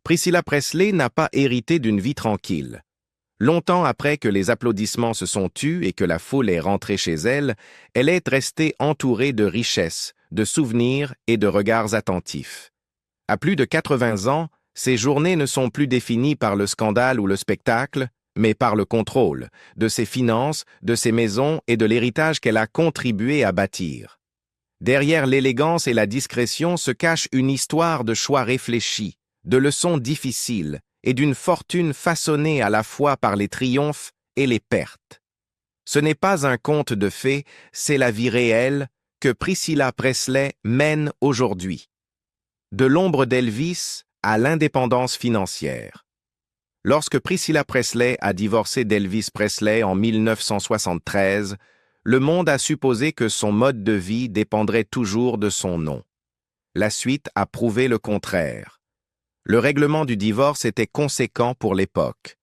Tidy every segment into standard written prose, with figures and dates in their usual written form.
Priscilla Presley n'a pas hérité d'une vie tranquille. Longtemps après que les applaudissements se sont tus et que la foule est rentrée chez elle, elle est restée entourée de richesses, de souvenirs et de regards attentifs. À plus de 80 ans, ses journées ne sont plus définies par le scandale ou le spectacle, mais par le contrôle de ses finances, de ses maisons et de l'héritage qu'elle a contribué à bâtir. Derrière l'élégance et la discrétion se cache une histoire de choix réfléchis, de leçons difficiles et d'une fortune façonnée à la fois par les triomphes et les pertes. Ce n'est pas un conte de fées, c'est la vie réelle que Priscilla Presley mène aujourd'hui. De l'ombre d'Elvis à l'indépendance financière. Lorsque Priscilla Presley a divorcé d'Elvis Presley en 1973, le monde a supposé que son mode de vie dépendrait toujours de son nom. La suite a prouvé le contraire. Le règlement du divorce était conséquent pour l'époque.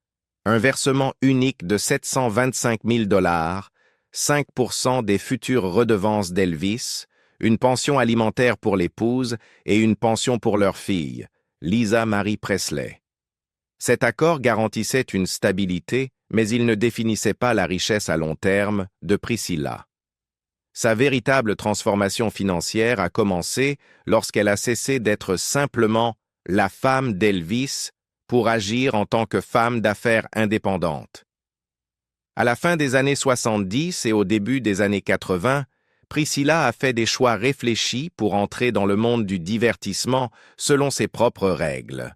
Un versement unique de 725 000 $, 5% des futures redevances d'Elvis, une pension alimentaire pour l'épouse et une pension pour leur fille, Lisa Marie Presley. Cet accord garantissait une stabilité, mais il ne définissait pas la richesse à long terme de Priscilla. Sa véritable transformation financière a commencé lorsqu'elle a cessé d'être simplement la femme d'Elvis pour agir en tant que femme d'affaires indépendante. À la fin des années 70 et au début des années 80, Priscilla a fait des choix réfléchis pour entrer dans le monde du divertissement selon ses propres règles.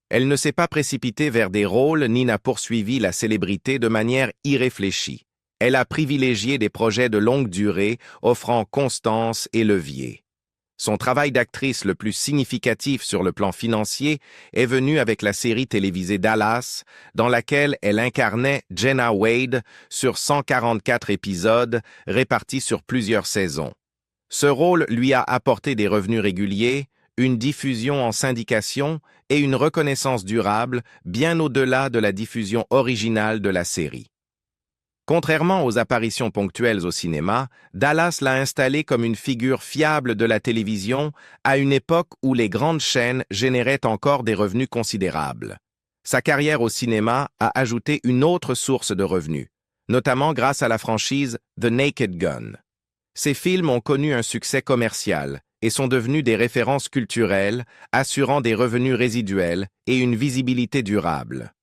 Elle ne s'est pas précipitée vers des rôles ni n'a poursuivi la célébrité de manière irréfléchie. Elle a privilégié des projets de longue durée, offrant constance et levier. Son travail d'actrice le plus significatif sur le plan financier est venu avec la série télévisée Dallas, dans laquelle elle incarnait Jenna Wade sur 144 épisodes répartis sur plusieurs saisons. Ce rôle lui a apporté des revenus réguliers, une diffusion en syndication et une reconnaissance durable bien au-delà de la diffusion originale de la série. Contrairement aux apparitions ponctuelles au cinéma, Dallas l'a installée comme une figure fiable de la télévision à une époque où les grandes chaînes généraient encore des revenus considérables. Sa carrière au cinéma a ajouté une autre source de revenus, notamment grâce à la franchise The Naked Gun. Ces films ont connu un succès commercial et sont devenus des références culturelles, assurant des revenus résiduels et une visibilité durable.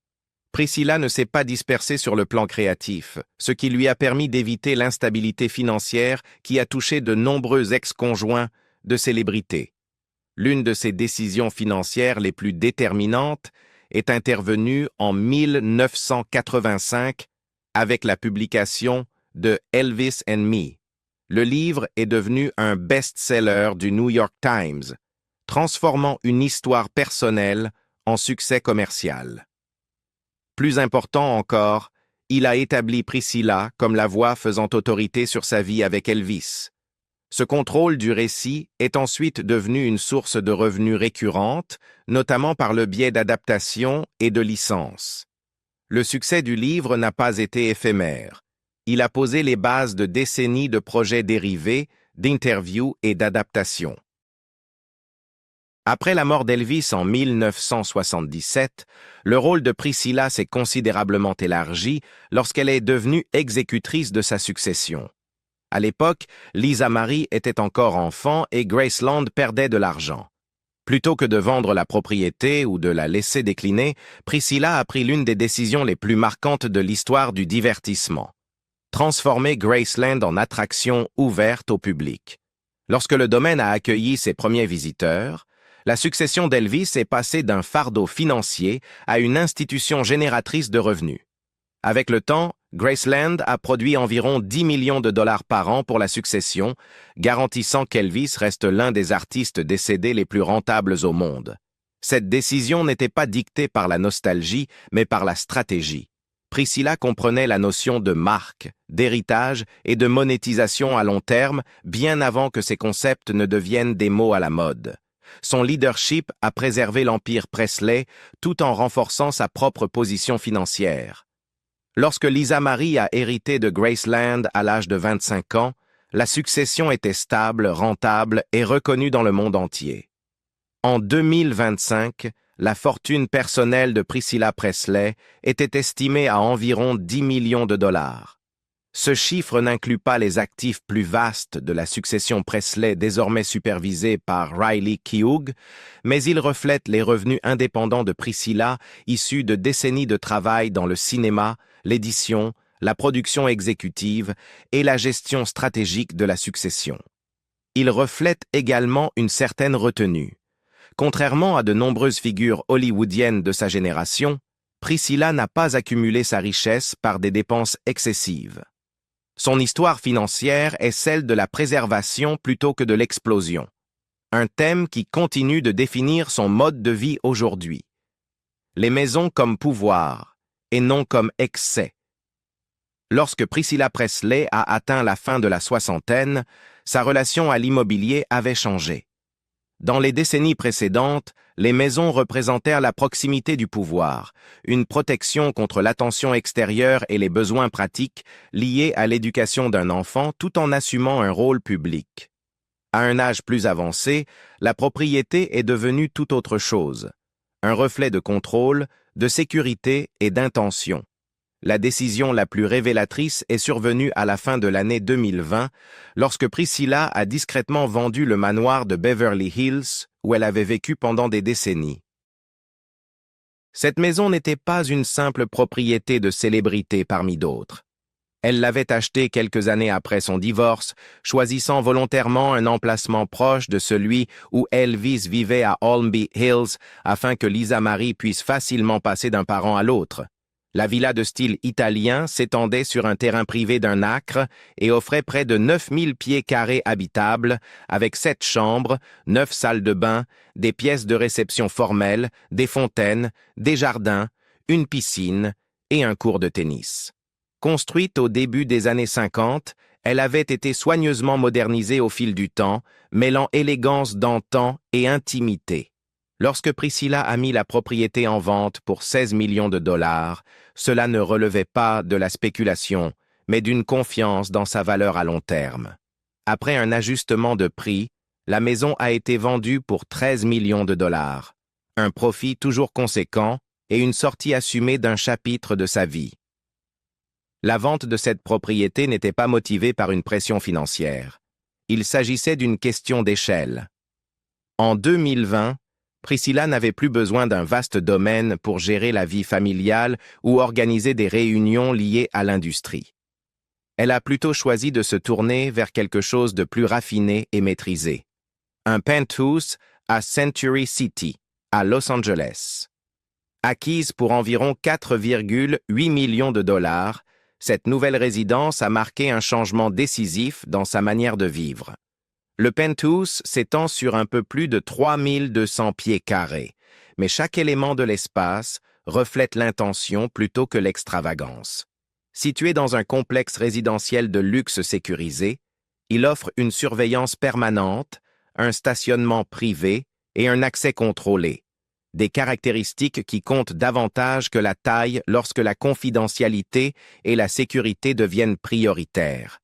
Priscilla ne s'est pas dispersée sur le plan créatif, ce qui lui a permis d'éviter l'instabilité financière qui a touché de nombreux ex-conjoints de célébrités. L'une de ses décisions financières les plus déterminantes est intervenue en 1985 avec la publication de Elvis and Me. Le livre est devenu un best-seller du New York Times, transformant une histoire personnelle en succès commercial. Plus important encore, il a établi Priscilla comme la voix faisant autorité sur sa vie avec Elvis. Ce contrôle du récit est ensuite devenu une source de revenus récurrente, notamment par le biais d'adaptations et de licences. Le succès du livre n'a pas été éphémère. Il a posé les bases de décennies de projets dérivés, d'interviews et d'adaptations. Après la mort d'Elvis en 1977, le rôle de Priscilla s'est considérablement élargi lorsqu'elle est devenue exécutrice de sa succession. À l'époque, Lisa Marie était encore enfant et Graceland perdait de l'argent. Plutôt que de vendre la propriété ou de la laisser décliner, Priscilla a pris l'une des décisions les plus marquantes de l'histoire du divertissement. Transformer Graceland en attraction ouverte au public. Lorsque le domaine a accueilli ses premiers visiteurs, la succession d'Elvis est passée d'un fardeau financier à une institution génératrice de revenus. Avec le temps, Graceland a produit environ 10 millions de dollars par an pour la succession, garantissant qu'Elvis reste l'un des artistes décédés les plus rentables au monde. Cette décision n'était pas dictée par la nostalgie, mais par la stratégie. Priscilla comprenait la notion de marque, d'héritage et de monétisation à long terme, bien avant que ces concepts ne deviennent des mots à la mode. Son leadership a préservé l'empire Presley tout en renforçant sa propre position financière. Lorsque Lisa Marie a hérité de Graceland à l'âge de 25 ans, la succession était stable, rentable et reconnue dans le monde entier. En 2025, la fortune personnelle de Priscilla Presley était estimée à environ 10 millions de dollars. Ce chiffre n'inclut pas les actifs plus vastes de la succession Presley désormais supervisée par Riley Keough, mais il reflète les revenus indépendants de Priscilla issus de décennies de travail dans le cinéma, l'édition, la production exécutive et la gestion stratégique de la succession. Il reflète également une certaine retenue. Contrairement à de nombreuses figures hollywoodiennes de sa génération, Priscilla n'a pas accumulé sa richesse par des dépenses excessives. Son histoire financière est celle de la préservation plutôt que de l'explosion, un thème qui continue de définir son mode de vie aujourd'hui. Les maisons comme pouvoir et non comme excès. Lorsque Priscilla Presley a atteint la fin de la soixantaine, sa relation à l'immobilier avait changé. Dans les décennies précédentes, les maisons représentèrent la proximité du pouvoir, une protection contre l'attention extérieure et les besoins pratiques liés à l'éducation d'un enfant tout en assumant un rôle public. À un âge plus avancé, la propriété est devenue tout autre chose, un reflet de contrôle, de sécurité et d'intention. La décision la plus révélatrice est survenue à la fin de l'année 2020, lorsque Priscilla a discrètement vendu le manoir de Beverly Hills, où elle avait vécu pendant des décennies. Cette maison n'était pas une simple propriété de célébrité parmi d'autres. Elle l'avait achetée quelques années après son divorce, choisissant volontairement un emplacement proche de celui où Elvis vivait à Holmby Hills afin que Lisa Marie puisse facilement passer d'un parent à l'autre. La villa de style italien s'étendait sur un terrain privé d'1 acre et offrait près de 9000 pieds carrés habitables, avec 7 chambres, 9 salles de bain, des pièces de réception formelles, des fontaines, des jardins, une piscine et un court de tennis. Construite au début des années 50, elle avait été soigneusement modernisée au fil du temps, mêlant élégance d'antan et intimité. Lorsque Priscilla a mis la propriété en vente pour 16 millions de dollars, cela ne relevait pas de la spéculation, mais d'une confiance dans sa valeur à long terme. Après un ajustement de prix, la maison a été vendue pour 13 millions de dollars, un profit toujours conséquent et une sortie assumée d'un chapitre de sa vie. La vente de cette propriété n'était pas motivée par une pression financière. Il s'agissait d'une question d'échelle. En 2020, Priscilla n'avait plus besoin d'un vaste domaine pour gérer la vie familiale ou organiser des réunions liées à l'industrie. Elle a plutôt choisi de se tourner vers quelque chose de plus raffiné et maîtrisé. Un penthouse à Century City, à Los Angeles. Acquise pour environ 4,8 millions de dollars, cette nouvelle résidence a marqué un changement décisif dans sa manière de vivre. Le penthouse s'étend sur un peu plus de 3200 pieds carrés, mais chaque élément de l'espace reflète l'intention plutôt que l'extravagance. Situé dans un complexe résidentiel de luxe sécurisé, il offre une surveillance permanente, un stationnement privé et un accès contrôlé, des caractéristiques qui comptent davantage que la taille lorsque la confidentialité et la sécurité deviennent prioritaires.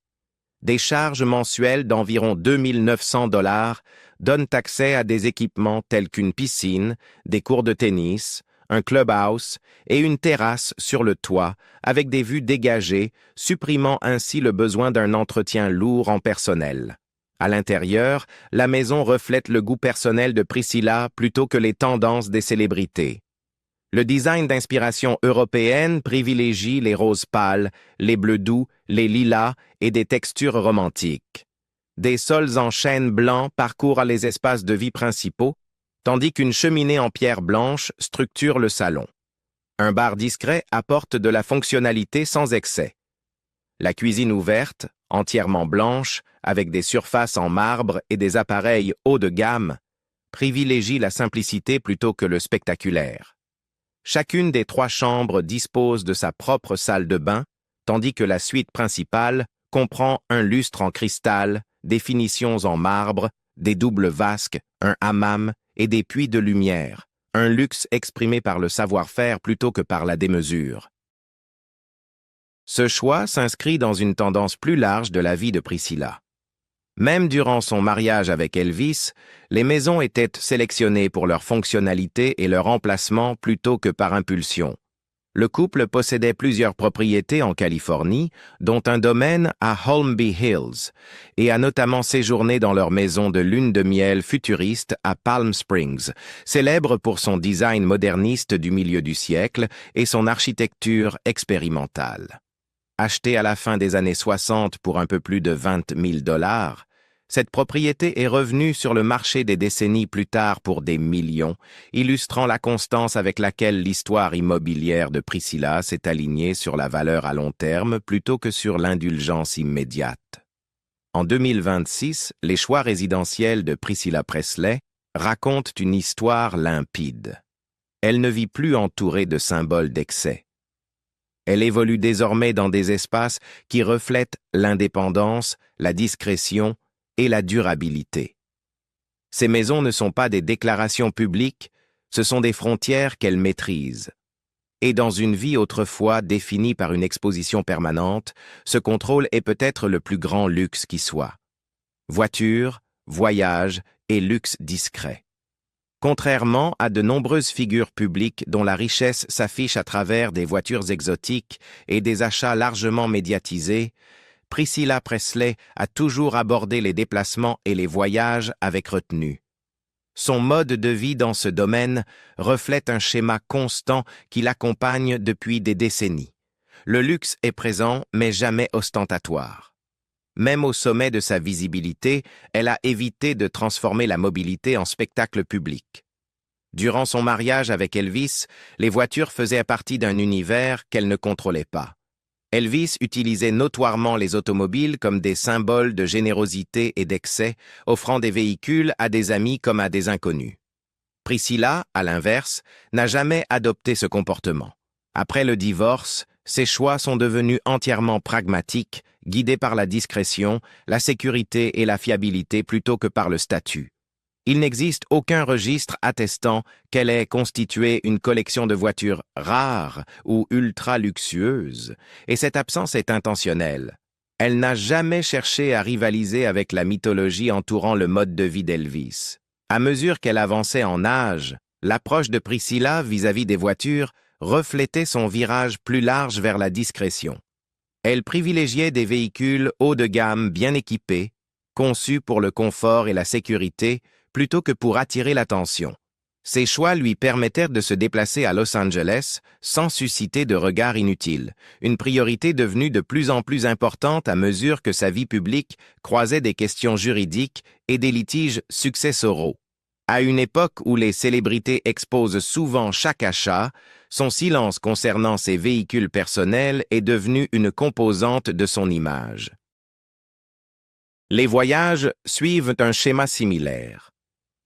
Des charges mensuelles d'environ 2 900 dollars donnent accès à des équipements tels qu'une piscine, des cours de tennis, un clubhouse et une terrasse sur le toit avec des vues dégagées, supprimant ainsi le besoin d'un entretien lourd en personnel. À l'intérieur, la maison reflète le goût personnel de Priscilla plutôt que les tendances des célébrités. Le design d'inspiration européenne privilégie les roses pâles, les bleus doux, les lilas et des textures romantiques. Des sols en chêne blanc parcourent les espaces de vie principaux, tandis qu'une cheminée en pierre blanche structure le salon. Un bar discret apporte de la fonctionnalité sans excès. La cuisine ouverte, entièrement blanche, avec des surfaces en marbre et des appareils haut de gamme, privilégie la simplicité plutôt que le spectaculaire. Chacune des 3 chambres dispose de sa propre salle de bain, tandis que la suite principale comprend un lustre en cristal, des finitions en marbre, des doubles vasques, un hammam et des puits de lumière, un luxe exprimé par le savoir-faire plutôt que par la démesure. Ce choix s'inscrit dans une tendance plus large de la vie de Priscilla. Même durant son mariage avec Elvis, les maisons étaient sélectionnées pour leur fonctionnalité et leur emplacement plutôt que par impulsion. Le couple possédait plusieurs propriétés en Californie, dont un domaine à Holmby Hills, et a notamment séjourné dans leur maison de lune de miel futuriste à Palm Springs, célèbre pour son design moderniste du milieu du siècle et son architecture expérimentale. Achetée à la fin des années 60 pour un peu plus de 20 000 $, cette propriété est revenue sur le marché des décennies plus tard pour des millions, illustrant la constance avec laquelle l'histoire immobilière de Priscilla s'est alignée sur la valeur à long terme plutôt que sur l'indulgence immédiate. En 2026, les choix résidentiels de Priscilla Presley racontent une histoire limpide. Elle ne vit plus entourée de symboles d'excès. Elle évolue désormais dans des espaces qui reflètent l'indépendance, la discrétion et la durabilité. Ces maisons ne sont pas des déclarations publiques, ce sont des frontières qu'elle maîtrise. Et dans une vie autrefois définie par une exposition permanente, ce contrôle est peut-être le plus grand luxe qui soit. Voiture, voyage et luxe discret. Contrairement à de nombreuses figures publiques dont la richesse s'affiche à travers des voitures exotiques et des achats largement médiatisés, Priscilla Presley a toujours abordé les déplacements et les voyages avec retenue. Son mode de vie dans ce domaine reflète un schéma constant qui l'accompagne depuis des décennies. Le luxe est présent, mais jamais ostentatoire. Même au sommet de sa visibilité, elle a évité de transformer la mobilité en spectacle public. Durant son mariage avec Elvis, les voitures faisaient partie d'un univers qu'elle ne contrôlait pas. Elvis utilisait notoirement les automobiles comme des symboles de générosité et d'excès, offrant des véhicules à des amis comme à des inconnus. Priscilla, à l'inverse, n'a jamais adopté ce comportement. Après le divorce, ses choix sont devenus entièrement pragmatiques, guidés par la discrétion, la sécurité et la fiabilité plutôt que par le statut. Il n'existe aucun registre attestant qu'elle ait constitué une collection de voitures rares ou ultra-luxueuses, et cette absence est intentionnelle. Elle n'a jamais cherché à rivaliser avec la mythologie entourant le mode de vie d'Elvis. À mesure qu'elle avançait en âge, l'approche de Priscilla vis-à-vis des voitures reflétait son virage plus large vers la discrétion. Elle privilégiait des véhicules haut de gamme bien équipés, conçus pour le confort et la sécurité, plutôt que pour attirer l'attention. Ces choix lui permettèrent de se déplacer à Los Angeles sans susciter de regards inutiles, une priorité devenue de plus en plus importante à mesure que sa vie publique croisait des questions juridiques et des litiges successoraux. À une époque où les célébrités exposent souvent chaque achat, son silence concernant ses véhicules personnels est devenu une composante de son image. Les voyages suivent un schéma similaire.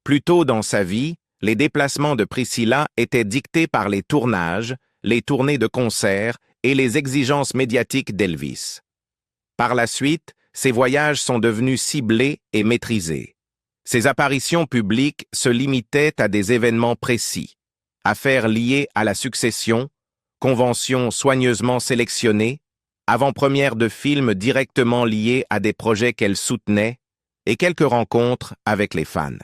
Plus tôt dans sa vie, les déplacements de Priscilla étaient dictés par les tournages, les tournées de concerts et les exigences médiatiques d'Elvis. Par la suite, ces voyages sont devenus ciblés et maîtrisés. Ses apparitions publiques se limitaient à des événements précis, affaires liées à la succession, conventions soigneusement sélectionnées, avant-premières de films directement liés à des projets qu'elle soutenait et quelques rencontres avec les fans.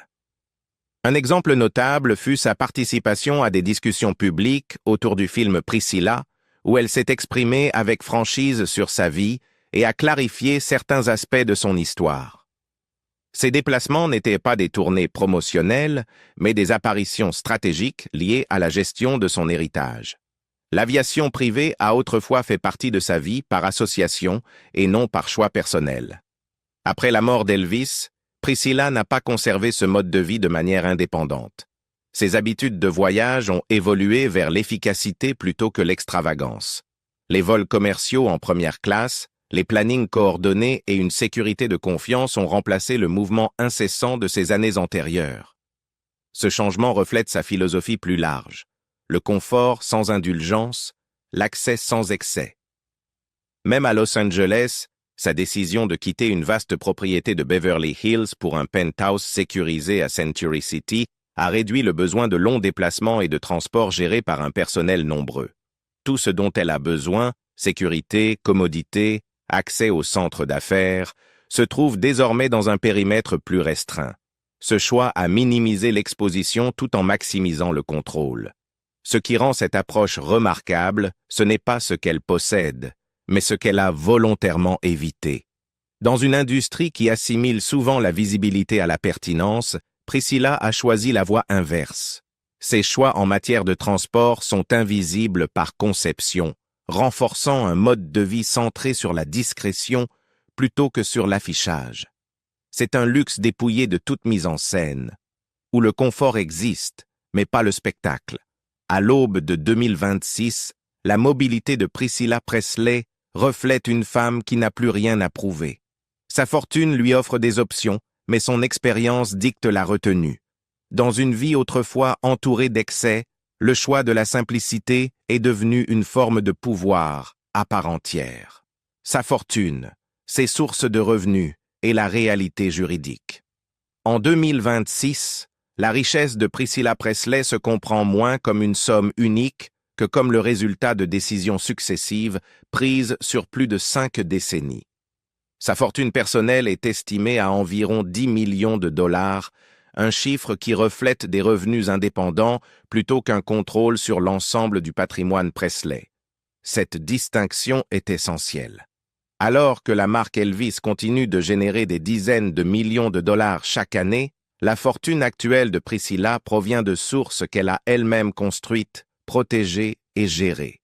Un exemple notable fut sa participation à des discussions publiques autour du film Priscilla, où elle s'est exprimée avec franchise sur sa vie et a clarifié certains aspects de son histoire. Ces déplacements n'étaient pas des tournées promotionnelles, mais des apparitions stratégiques liées à la gestion de son héritage. L'aviation privée a autrefois fait partie de sa vie par association et non par choix personnel. Après la mort d'Elvis, Priscilla n'a pas conservé ce mode de vie de manière indépendante. Ses habitudes de voyage ont évolué vers l'efficacité plutôt que l'extravagance. Les vols commerciaux en première classe, les plannings coordonnés et une sécurité de confiance ont remplacé le mouvement incessant de ses années antérieures. Ce changement reflète sa philosophie plus large. Le confort sans indulgence, l'accès sans excès. Même à Los Angeles, sa décision de quitter une vaste propriété de Beverly Hills pour un penthouse sécurisé à Century City a réduit le besoin de longs déplacements et de transports gérés par un personnel nombreux. Tout ce dont elle a besoin, sécurité, commodité, accès aux centres d'affaires, se trouve désormais dans un périmètre plus restreint. Ce choix a minimisé l'exposition tout en maximisant le contrôle. Ce qui rend cette approche remarquable, ce n'est pas ce qu'elle possède, mais ce qu'elle a volontairement évité. Dans une industrie qui assimile souvent la visibilité à la pertinence, Priscilla a choisi la voie inverse. Ses choix en matière de transport sont invisibles par conception, renforçant un mode de vie centré sur la discrétion plutôt que sur l'affichage. C'est un luxe dépouillé de toute mise en scène, où le confort existe, mais pas le spectacle. À l'aube de 2026, la mobilité de Priscilla Presley reflète une femme qui n'a plus rien à prouver. Sa fortune lui offre des options, mais son expérience dicte la retenue. Dans une vie autrefois entourée d'excès, le choix de la simplicité est devenu une forme de pouvoir à part entière. Sa fortune, ses sources de revenus et la réalité juridique. En 2026, la richesse de Priscilla Presley se comprend moins comme une somme unique que comme le résultat de décisions successives prises sur plus de 5 décennies. Sa fortune personnelle est estimée à environ 10 millions de dollars, un chiffre qui reflète des revenus indépendants plutôt qu'un contrôle sur l'ensemble du patrimoine Presley. Cette distinction est essentielle. Alors que la marque Elvis continue de générer des dizaines de millions de dollars chaque année, la fortune actuelle de Priscilla provient de sources qu'elle a elle-même construites, protégées et gérées.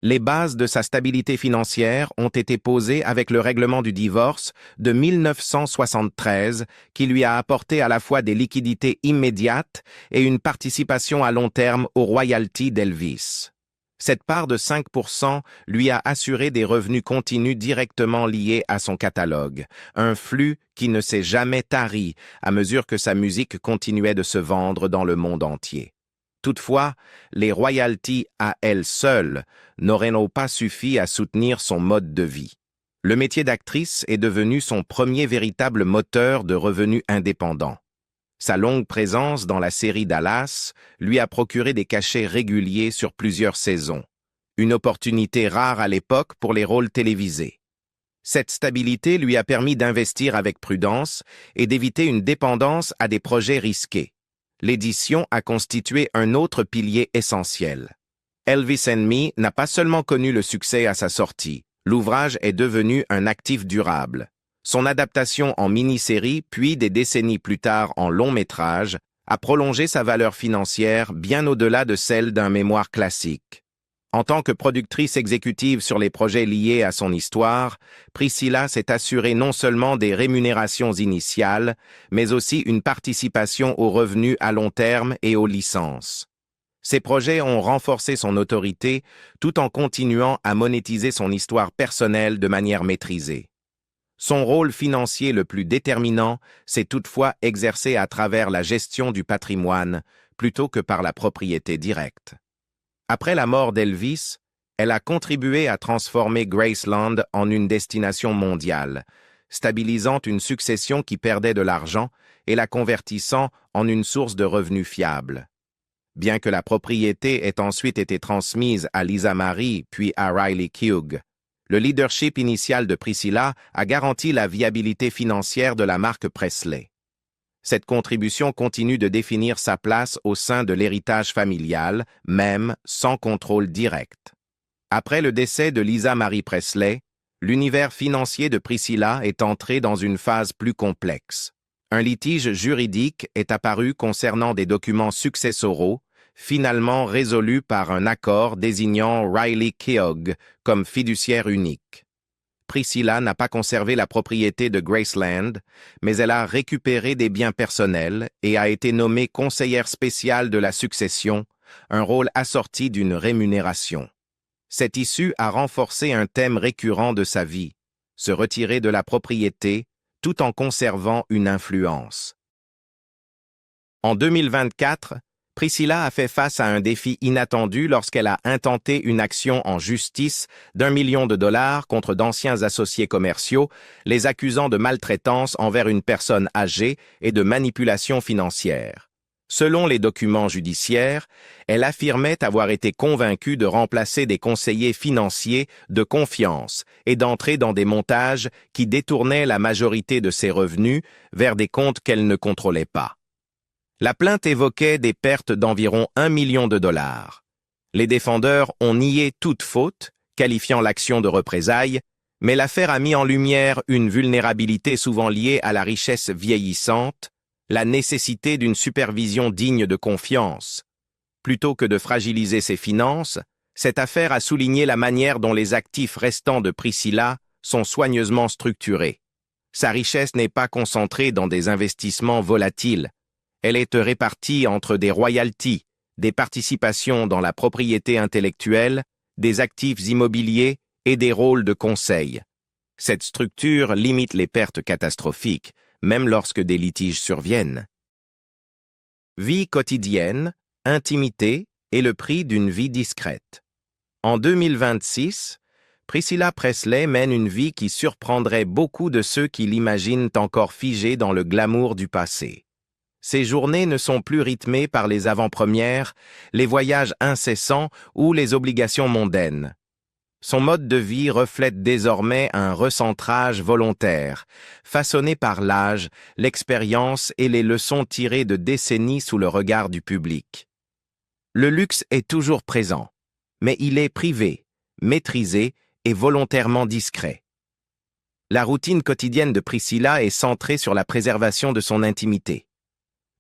Les bases de sa stabilité financière ont été posées avec le règlement du divorce de 1973 qui lui a apporté à la fois des liquidités immédiates et une participation à long terme aux royalties d'Elvis. Cette part de 5% lui a assuré des revenus continus directement liés à son catalogue, un flux qui ne s'est jamais tari à mesure que sa musique continuait de se vendre dans le monde entier. Toutefois, les royalties à elles seules n'auraient pas suffi à soutenir son mode de vie. Le métier d'actrice est devenu son premier véritable moteur de revenus indépendants. Sa longue présence dans la série Dallas lui a procuré des cachets réguliers sur plusieurs saisons, une opportunité rare à l'époque pour les rôles télévisés. Cette stabilité lui a permis d'investir avec prudence et d'éviter une dépendance à des projets risqués. L'édition a constitué un autre pilier essentiel. Elvis & Me n'a pas seulement connu le succès à sa sortie, l'ouvrage est devenu un actif durable. Son adaptation en mini-série, puis des décennies plus tard en long métrage, a prolongé sa valeur financière bien au-delà de celle d'un mémoire classique. En tant que productrice exécutive sur les projets liés à son histoire, Priscilla s'est assurée non seulement des rémunérations initiales, mais aussi une participation aux revenus à long terme et aux licences. Ces projets ont renforcé son autorité tout en continuant à monétiser son histoire personnelle de manière maîtrisée. Son rôle financier le plus déterminant s'est toutefois exercé à travers la gestion du patrimoine plutôt que par la propriété directe. Après la mort d'Elvis, elle a contribué à transformer Graceland en une destination mondiale, stabilisant une succession qui perdait de l'argent et la convertissant en une source de revenus fiable. Bien que la propriété ait ensuite été transmise à Lisa Marie puis à Riley Keough, le leadership initial de Priscilla a garanti la viabilité financière de la marque Presley. Cette contribution continue de définir sa place au sein de l'héritage familial, même sans contrôle direct. Après le décès de Lisa Marie Presley, l'univers financier de Priscilla est entré dans une phase plus complexe. Un litige juridique est apparu concernant des documents successoraux, finalement résolu par un accord désignant Riley Keough comme fiduciaire unique. Priscilla n'a pas conservé la propriété de Graceland, mais elle a récupéré des biens personnels et a été nommée conseillère spéciale de la succession, un rôle assorti d'une rémunération. Cette issue a renforcé un thème récurrent de sa vie, se retirer de la propriété tout en conservant une influence. En 2024, Priscilla a fait face à un défi inattendu lorsqu'elle a intenté une action en justice d'1 million de dollars contre d'anciens associés commerciaux, les accusant de maltraitance envers une personne âgée et de manipulation financière. Selon les documents judiciaires, elle affirmait avoir été convaincue de remplacer des conseillers financiers de confiance et d'entrer dans des montages qui détournaient la majorité de ses revenus vers des comptes qu'elle ne contrôlait pas. La plainte évoquait des pertes d'environ 1 million de dollars. Les défendeurs ont nié toute faute, qualifiant l'action de représailles, mais l'affaire a mis en lumière une vulnérabilité souvent liée à la richesse vieillissante, la nécessité d'une supervision digne de confiance. Plutôt que de fragiliser ses finances, cette affaire a souligné la manière dont les actifs restants de Priscilla sont soigneusement structurés. Sa richesse n'est pas concentrée dans des investissements volatiles. Elle est répartie entre des royalties, des participations dans la propriété intellectuelle, des actifs immobiliers et des rôles de conseil. Cette structure limite les pertes catastrophiques, même lorsque des litiges surviennent. Vie quotidienne, intimité et le prix d'une vie discrète. En 2026, Priscilla Presley mène une vie qui surprendrait beaucoup de ceux qui l'imaginent encore figée dans le glamour du passé. Ses journées ne sont plus rythmées par les avant-premières, les voyages incessants ou les obligations mondaines. Son mode de vie reflète désormais un recentrage volontaire, façonné par l'âge, l'expérience et les leçons tirées de décennies sous le regard du public. Le luxe est toujours présent, mais il est privé, maîtrisé et volontairement discret. La routine quotidienne de Priscilla est centrée sur la préservation de son intimité.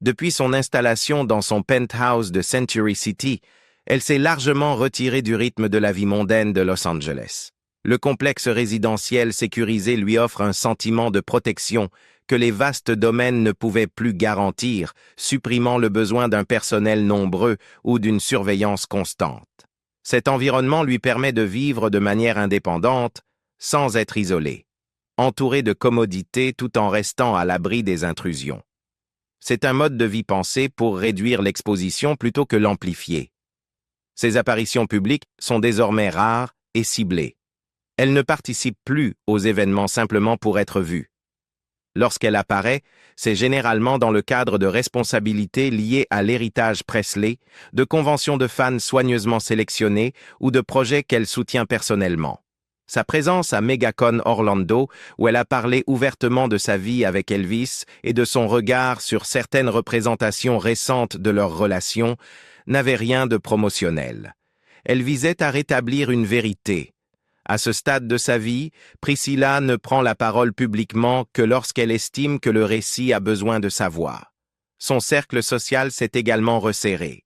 Depuis son installation dans son penthouse de Century City, elle s'est largement retirée du rythme de la vie mondaine de Los Angeles. Le complexe résidentiel sécurisé lui offre un sentiment de protection que les vastes domaines ne pouvaient plus garantir, supprimant le besoin d'un personnel nombreux ou d'une surveillance constante. Cet environnement lui permet de vivre de manière indépendante, sans être isolée, entourée de commodités tout en restant à l'abri des intrusions. C'est un mode de vie pensé pour réduire l'exposition plutôt que l'amplifier. Ses apparitions publiques sont désormais rares et ciblées. Elle ne participe plus aux événements simplement pour être vue. Lorsqu'elle apparaît, c'est généralement dans le cadre de responsabilités liées à l'héritage Presley, de conventions de fans soigneusement sélectionnées ou de projets qu'elle soutient personnellement. Sa présence à MegaCon Orlando, où elle a parlé ouvertement de sa vie avec Elvis et de son regard sur certaines représentations récentes de leur relation, n'avait rien de promotionnel. Elle visait à rétablir une vérité. À ce stade de sa vie, Priscilla ne prend la parole publiquement que lorsqu'elle estime que le récit a besoin de sa voix. Son cercle social s'est également resserré.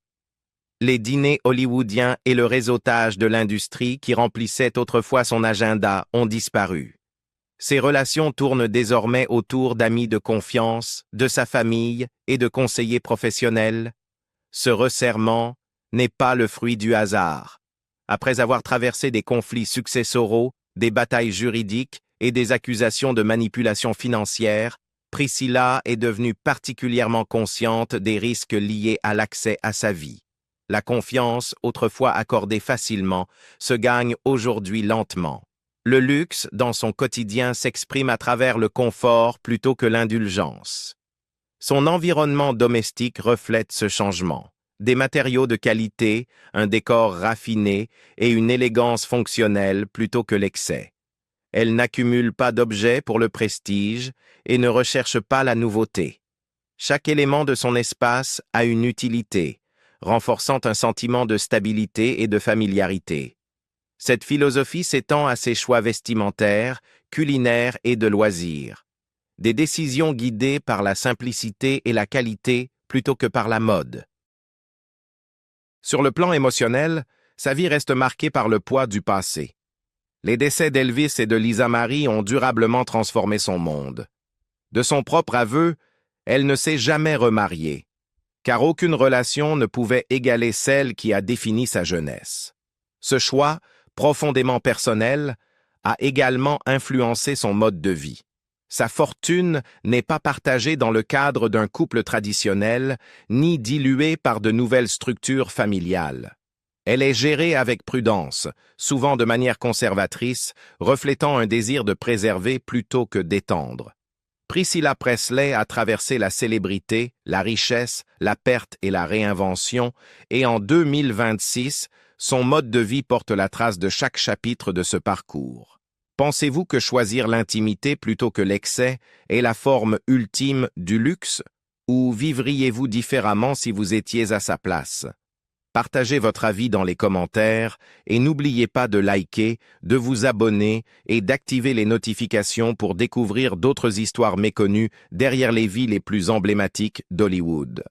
Les dîners hollywoodiens et le réseautage de l'industrie qui remplissaient autrefois son agenda ont disparu. Ses relations tournent désormais autour d'amis de confiance, de sa famille et de conseillers professionnels. Ce resserrement n'est pas le fruit du hasard. Après avoir traversé des conflits successoraux, des batailles juridiques et des accusations de manipulation financière, Priscilla est devenue particulièrement consciente des risques liés à l'accès à sa vie. La confiance, autrefois accordée facilement, se gagne aujourd'hui lentement. Le luxe, dans son quotidien, s'exprime à travers le confort plutôt que l'indulgence. Son environnement domestique reflète ce changement. Des matériaux de qualité, un décor raffiné et une élégance fonctionnelle plutôt que l'excès. Elle n'accumule pas d'objets pour le prestige et ne recherche pas la nouveauté. Chaque élément de son espace a une utilité, renforçant un sentiment de stabilité et de familiarité. Cette philosophie s'étend à ses choix vestimentaires, culinaires et de loisirs. Des décisions guidées par la simplicité et la qualité plutôt que par la mode. Sur le plan émotionnel, sa vie reste marquée par le poids du passé. Les décès d'Elvis et de Lisa Marie ont durablement transformé son monde. De son propre aveu, elle ne s'est jamais remariée, car aucune relation ne pouvait égaler celle qui a défini sa jeunesse. Ce choix, profondément personnel, a également influencé son mode de vie. Sa fortune n'est pas partagée dans le cadre d'un couple traditionnel, ni diluée par de nouvelles structures familiales. Elle est gérée avec prudence, souvent de manière conservatrice, reflétant un désir de préserver plutôt que d'étendre. Priscilla Presley a traversé la célébrité, la richesse, la perte et la réinvention, et en 2026, son mode de vie porte la trace de chaque chapitre de ce parcours. Pensez-vous que choisir l'intimité plutôt que l'excès est la forme ultime du luxe, ou vivriez-vous différemment si vous étiez à sa place? Partagez votre avis dans les commentaires et n'oubliez pas de liker, de vous abonner et d'activer les notifications pour découvrir d'autres histoires méconnues derrière les vies les plus emblématiques d'Hollywood.